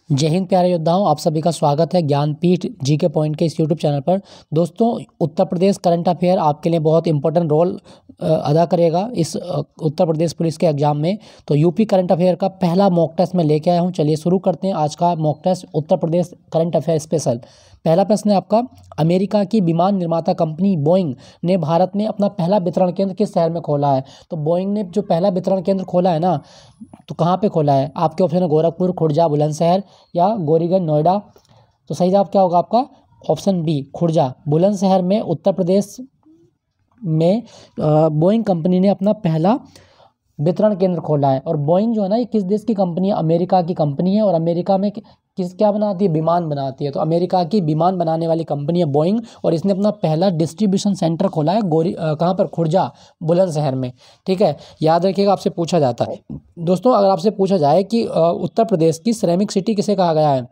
जय हिंद प्यारे योद्धाओं, आप सभी का स्वागत है ज्ञानपीठ जीके पॉइंट के इस यूट्यूब चैनल पर। दोस्तों, उत्तर प्रदेश करंट अफेयर आपके लिए बहुत इंपॉर्टेंट रोल अदा करेगा इस उत्तर प्रदेश पुलिस के एग्जाम में। तो यूपी करंट अफेयर का पहला मॉक टेस्ट मैं लेके आया हूं। चलिए शुरू करते हैं आज का mock test Uttar Pradesh current affair special. पहला प्रश्न है आपका, अमेरिका की विमान निर्माता कंपनी बोइंग ने भारत में अपना पहला वितरण केंद्र किस शहर में खोला है? तो बोइंग ने जो पहला वितरण केंद्र खोला है ना, तो कहाँ पे खोला है? आपके ऑप्शन है गोरखपुर, खुर्जा, बुलंदशहर या गोरीगंज, नोएडा। तो सही जवाब क्या होगा आपका? Option B, Khurja. बुलंदशहर में उत्तर प्रदेश में बोइंग कंपनी ने अपना पहला वितरण केंद्र खोला है। और बोइंग जो है ना, ये किस देश की कंपनी है? अमेरिका की कंपनी है। और अमेरिका में किस क्या बनाती है? विमान बनाती है। तो अमेरिका की विमान बनाने वाली कंपनी है बोइंग, और इसने अपना पहला डिस्ट्रीब्यूशन सेंटर खोला है कहाँ पर? खुर्जा, बुलंदशहर में। ठीक है, याद रखिएगा, आपसे पूछा जाता है। दोस्तों, अगर आपसे पूछा जाए कि उत्तर प्रदेश की सिरेमिक सिटी किसे कहा गया है?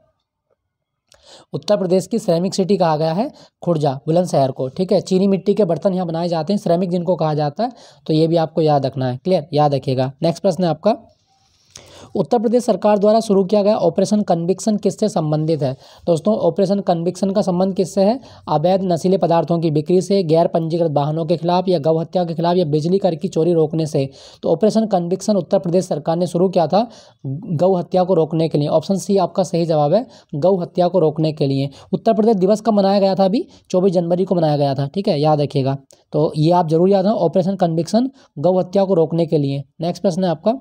उत्तर प्रदेश की सिरेमिक सिटी कहा गया है खुर्जा, बुलंदशहर को। ठीक है, चीनी मिट्टी के बर्तन यहाँ बनाए जाते हैं, सिरेमिक जिनको कहा जाता है। तो ये भी आपको याद रखना है। क्लियर, याद रखिएगा। नेक्स्ट प्रश्न है आपका, उत्तर प्रदेश सरकार द्वारा शुरू किया गया ऑपरेशन कन्विक्शन किससे संबंधित है? दोस्तों, ऑपरेशन कन्विक्शन का संबंध किससे है? अवैध नशीले पदार्थों की बिक्री से, गैर पंजीकृत वाहनों के खिलाफ, या गौ हत्या के खिलाफ, या बिजली कर की चोरी रोकने से। तो ऑपरेशन कन्विक्शन उत्तर प्रदेश सरकार ने शुरू किया था गौ हत्या को रोकने के लिए। ऑप्शन सी आपका सही जवाब है, गौ हत्या को रोकने के लिए। उत्तर प्रदेश दिवस कब मनाया गया था? अभी 24 जनवरी को मनाया गया था। ठीक है, याद रखिएगा। तो ये आप जरूर याद रखें, ऑपरेशन कन्विक्शन गौ हत्या को रोकने के लिए। नेक्स्ट प्रश्न है आपका,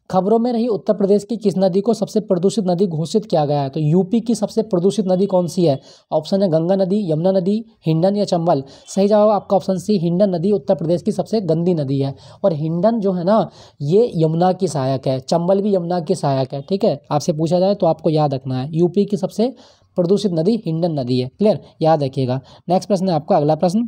खबरों में रही उत्तर प्रदेश की किस नदी को सबसे प्रदूषित नदी घोषित किया गया है? तो यूपी की सबसे प्रदूषित नदी कौन सी है? ऑप्शन है गंगा नदी, यमुना नदी, हिंडन या चंबल। सही जवाब आपका ऑप्शन सी, हिंडन नदी उत्तर प्रदेश की सबसे गंदी नदी है। और हिंडन जो है ना, ये यमुना की सहायक है, चंबल भी यमुना की सहायक है। ठीक है, आपसे पूछा जाए तो आपको याद रखना है, यूपी की सबसे प्रदूषित नदी हिंडन नदी है। क्लियर, याद रखिएगा। नेक्स्ट प्रश्न है आपका, अगला प्रश्न,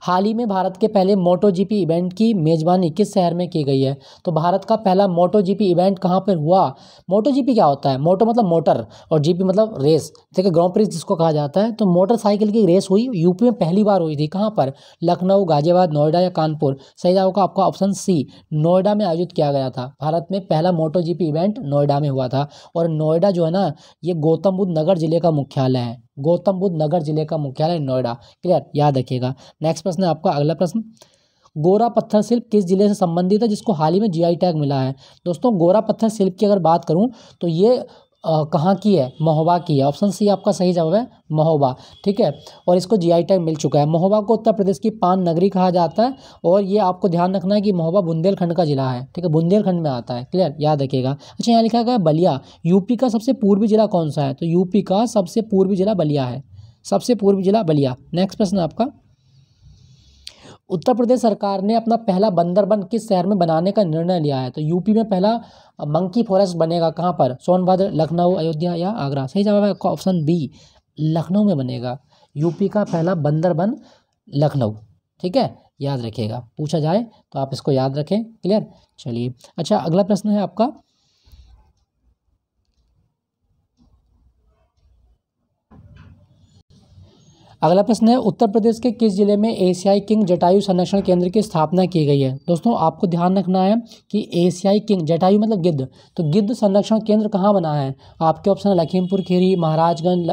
हाल ही में भारत के पहले मोटो जीपी इवेंट की मेजबानी किस शहर में की गई है? तो भारत का पहला मोटो जीपी इवेंट कहाँ पर हुआ? मोटो जीपी क्या होता है? मोटो मतलब मोटर और जीपी मतलब रेस। देखिए, ग्रांड प्रिक्स जिसको कहा जाता है। तो मोटरसाइकिल की रेस हुई यूपी में, पहली बार हुई थी। कहाँ पर? लखनऊ, गाजियाबाद, नोएडा या कानपुर। सही जवाब होगा आपका ऑप्शन सी, नोएडा में आयोजित किया गया था। भारत में पहला मोटो जीपी इवेंट नोएडा में हुआ था। और नोएडा जो है ना, ये गौतम बुद्ध नगर जिले का मुख्यालय है। गौतम बुद्ध नगर जिले का मुख्यालय नोएडा। क्लियर, याद रखिएगा। नेक्स्ट प्रश्न है आपका, अगला प्रश्न, गोरा पत्थर शिल्प किस जिले से संबंधित है जिसको हाल ही में जीआई टैग मिला है? दोस्तों, गोरा पत्थर शिल्प की अगर बात करूं तो ये कहाँ की है? महोबा की है। ऑप्शन सी आपका सही जवाब है, महोबा। ठीक है, और इसको जीआई टैग मिल चुका है। महोबा को उत्तर प्रदेश की पान नगरी कहा जाता है। और ये आपको ध्यान रखना है कि महोबा बुंदेलखंड का जिला है। ठीक है, बुंदेलखंड में आता है। क्लियर, याद रखिएगा। अच्छा, यहाँ लिखा गया बलिया, यूपी का सबसे पूर्वी जिला कौन सा है? तो यूपी का सबसे पूर्वी जिला बलिया है, सबसे पूर्वी जिला बलिया। नेक्स्ट प्रश्न आपका, उत्तर प्रदेश सरकार ने अपना पहला बंदरबन किस शहर में बनाने का निर्णय लिया है? तो यूपी में पहला मंकी फॉरेस्ट बनेगा। कहाँ पर? सोनभद्र, लखनऊ, अयोध्या या आगरा। सही जवाब है आपका ऑप्शन बी, लखनऊ में बनेगा। यूपी का पहला बंदरबन लखनऊ। ठीक है, याद रखिएगा, पूछा जाए तो आप इसको याद रखें। क्लियर, चलिए। अच्छा, अगला प्रश्न है आपका, अगला प्रश्न है, उत्तर प्रदेश के किस जिले में एशियाई किंग जटायु संरक्षण केंद्र की स्थापना की गई है? दोस्तों, आपको ध्यान रखना है कि एशियाई किंग, जटायु मतलब गिद्ध, तो गिद्ध संरक्षण केंद्र कहाँ बना है? आपके ऑप्शन है लखीमपुर खीरी, महाराजगंज,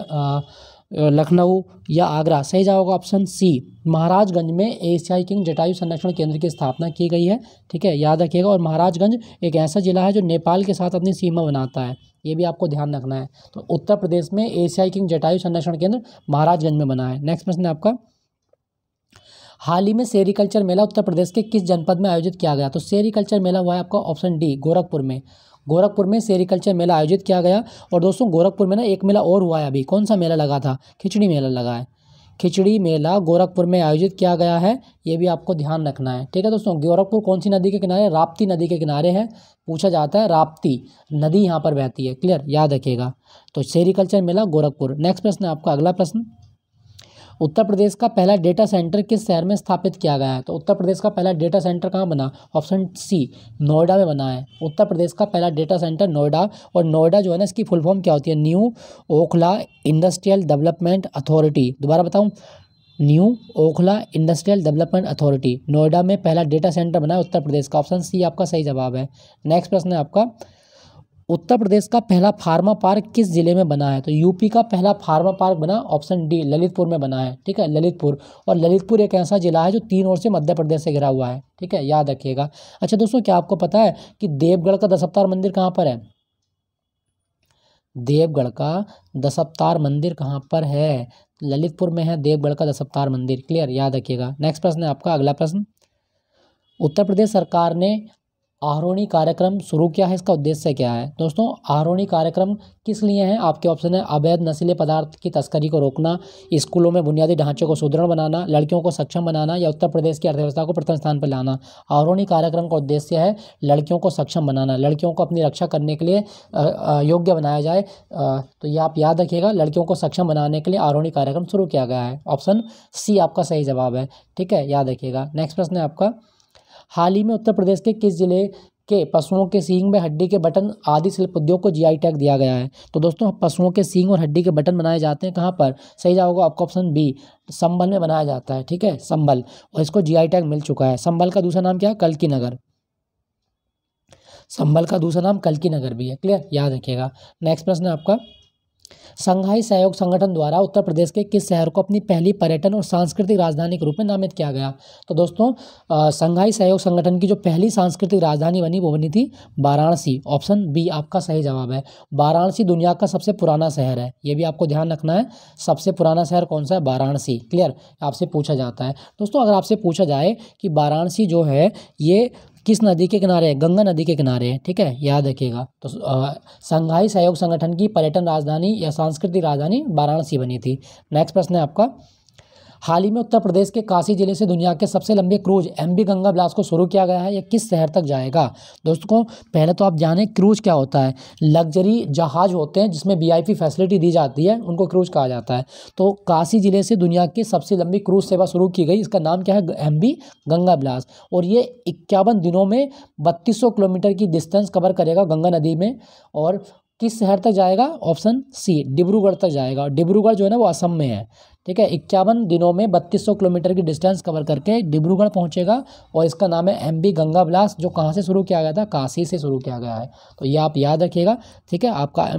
लखनऊ या आगरा। सही जवाब होगा ऑप्शन सी, महाराजगंज में एशियाई किंग जटायु संरक्षण केंद्र की स्थापना की गई है। ठीक है, याद रखिएगा। और महाराजगंज एक ऐसा जिला है जो नेपाल के साथ अपनी सीमा बनाता है, ये भी आपको ध्यान रखना है। तो उत्तर प्रदेश में एशियाई किंग जटायु संरक्षण केंद्र महाराजगंज में बना है। नेक्स्ट प्रश्न है आपका, हाल ही में सेरीकल्चर मेला उत्तर प्रदेश के किस जनपद में आयोजित किया गया? तो सेरीकल्चर मेला हुआ है आपका ऑप्शन डी, गोरखपुर में। गोरखपुर में सेरीकल्चर मेला आयोजित किया गया। और दोस्तों, गोरखपुर में ना एक मेला और हुआ है अभी। कौन सा मेला लगा था? खिचड़ी मेला लगा है। खिचड़ी मेला गोरखपुर में आयोजित किया गया है, ये भी आपको ध्यान रखना है। ठीक है दोस्तों, गोरखपुर कौन सी नदी के किनारे? राप्ती नदी के किनारे है। पूछा जाता है, राप्ती नदी यहाँ पर बहती है। क्लियर, याद रखिएगा। तो सेरीकल्चर मेला गोरखपुर। नेक्स्ट प्रश्न है आपका, अगला प्रश्न, उत्तर प्रदेश का पहला डेटा सेंटर किस शहर में स्थापित किया गया है? तो उत्तर प्रदेश का पहला डेटा सेंटर कहाँ बना? ऑप्शन सी, नोएडा में बना है। उत्तर प्रदेश का पहला डेटा सेंटर नोएडा। और नोएडा जो है ना, इसकी फुल फॉर्म क्या होती है? New Okhla industrial development authority. दोबारा बताऊँ, new Okhla industrial development authority. Noida में पहला डेटा सेंटर बना है उत्तर प्रदेश का। ऑप्शन सी आपका सही जवाब है। नेक्स्ट प्रश्न है आपका, उत्तर प्रदेश का पहला फार्मा पार्क किस जिले में बना है? तो यूपी का पहला फार्मा पार्क बना ऑप्शन डी ललितपुर में बना है। ठीक है, ललितपुर। और ललितपुर एक ऐसा जिला है जो 3 ओर से मध्य प्रदेश से घिरा हुआ है। ठीक है, याद रखिएगा। अच्छा दोस्तों, क्या आपको पता है कि देवगढ़ का दशावतार मंदिर कहाँ पर है? देवगढ़ का दशावतार मंदिर कहाँ पर है? ललितपुर में है देवगढ़ का दशावतार मंदिर। क्लियर, याद रखिएगा। नेक्स्ट प्रश्न है आपका, अगला प्रश्न। उत्तर प्रदेश सरकार ने आरोहणी कार्यक्रम शुरू किया है, इसका उद्देश्य क्या है? दोस्तों, आरोहणी कार्यक्रम किस लिए है? आपके ऑप्शन है अवैध नशीले पदार्थ की तस्करी को रोकना, स्कूलों में बुनियादी ढांचे को सुदृढ़ बनाना, लड़कियों को सक्षम बनाना, या उत्तर प्रदेश की अर्थव्यवस्था को प्रथम स्थान पर लाना। आरोहणी कार्यक्रम का उद्देश्य है लड़कियों को सक्षम बनाना, लड़कियों को अपनी रक्षा करने के लिए योग्य बनाया जाए। तो ये आप याद रखिएगा, लड़कियों को सक्षम बनाने के लिए आरोहणी कार्यक्रम शुरू किया गया है। ऑप्शन सी आपका सही जवाब है। ठीक है, याद रखिएगा। नेक्स्ट प्रश्न है आपका, हाल ही में उत्तर प्रदेश के किस जिले के पशुओं के सींग में हड्डी के बटन आदि शिल्प उद्योग को जीआई टैग दिया गया है? तो दोस्तों, पशुओं के सींग और हड्डी के बटन बनाए जाते हैं कहाँ पर? सही जवाब होगा आपका ऑप्शन बी, संभल में बनाया जाता है। ठीक है, संभल, और इसको जीआई टैग मिल चुका है। संभल का दूसरा नाम क्या है? कल्की नगर। संभल का दूसरा नाम कल्की नगर भी है। क्लियर, याद रखिएगा। नेक्स्ट प्रश्न है आपका, संघाई सहयोग संगठन द्वारा उत्तर प्रदेश के किस शहर को अपनी पहली पर्यटन और सांस्कृतिक राजधानी के रूप में नामित किया गया? तो दोस्तों, संघाई सहयोग संगठन की जो पहली सांस्कृतिक राजधानी बनी वो बनी थी वाराणसी। ऑप्शन बी आपका सही जवाब है। वाराणसी दुनिया का सबसे पुराना शहर है, ये भी आपको ध्यान रखना है। सबसे पुराना शहर कौन सा है? वाराणसी। क्लियर, आपसे पूछा जाता है। दोस्तों, अगर आपसे पूछा जाए कि वाराणसी जो है ये किस नदी के किनारे है? गंगा नदी के किनारे है। ठीक है, याद रखिएगा। तो संघाई सहयोग संगठन की पर्यटन राजधानी या सांस्कृतिक राजधानी वाराणसी बनी थी। नेक्स्ट प्रश्न है आपका, हाल ही में उत्तर प्रदेश के काशी जिले से दुनिया के सबसे लंबे क्रूज एमवी गंगा विलास को शुरू किया गया है। यह किस शहर तक जाएगा? दोस्तों, पहले तो आप जानें क्रूज क्या होता है। लग्जरी जहाज होते हैं जिसमें वीआईपी फैसिलिटी दी जाती है, उनको क्रूज कहा जाता है। तो काशी जिले से दुनिया की सबसे लंबी क्रूज सेवा शुरू की गई, इसका नाम क्या है? एमवी गंगा विलास। और ये 51 दिनों में 3200 किलोमीटर की डिस्टेंस कवर करेगा गंगा नदी में। और किस शहर तक जाएगा? ऑप्शन सी, डिब्रूगढ़ तक जाएगा। डिब्रूगढ़ जो है ना वो असम में है। ठीक है, 51 दिनों में 3200 किलोमीटर की डिस्टेंस कवर करके डिब्रूगढ़ पहुंचेगा, और इसका नाम है एमवी गंगा विलास, जो कहाँ से शुरू किया गया था? काशी से शुरू किया गया है। तो ये आप याद रखिएगा। ठीक है, आपका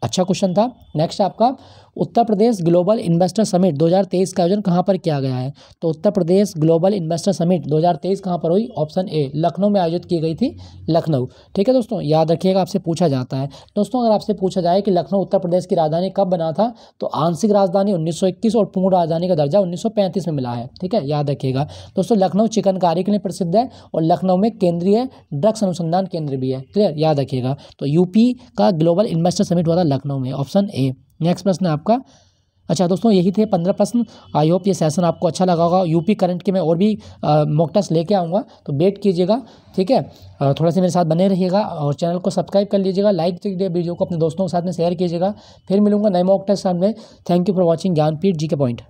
अच्छा क्वेश्चन था। नेक्स्ट आपका, Uttar Pradesh global investor summit 2023 का आयोजन कहाँ पर किया गया है? तो Uttar Pradesh global investor summit 2023 कहाँ पर हुई? ऑप्शन ए, लखनऊ में आयोजित की गई थी, लखनऊ। ठीक है दोस्तों, याद रखिएगा, आपसे पूछा जाता है। दोस्तों, अगर आपसे पूछा जाए कि लखनऊ उत्तर प्रदेश की राजधानी कब बना था, तो आंशिक राजधानी 1921 और पूर्ण राजधानी का दर्जा 1935 में मिला है। ठीक है, याद रखिएगा। दोस्तों, लखनऊ चिकनकारी के लिए प्रसिद्ध है, और लखनऊ में केंद्रीय ड्रग्स अनुसंधान केंद्र भी है। क्लियर, याद रखिएगा। तो यूपी का ग्लोबल इन्वेस्टर समिट हुआ था लखनऊ में, ऑप्शन ए। नेक्स्ट प्रश्न है आपका, अच्छा दोस्तों, यही थे 15 प्रश्न। आई होप ये सेशन आपको अच्छा लगा होगा। यूपी करंट के मैं और भी मॉक टेस्ट लेके आऊँगा, तो वेट कीजिएगा। ठीक है, थोड़ा सा मेरे साथ बने रहिएगा, और चैनल को सब्सक्राइब कर लीजिएगा, लाइक कीजिए, वीडियो को अपने दोस्तों के साथ में शेयर कीजिएगा। फिर मिलूंगा नए मॉक टेस्ट साथ में। Thank you for watching Gyanpeeth ji के पॉइंट।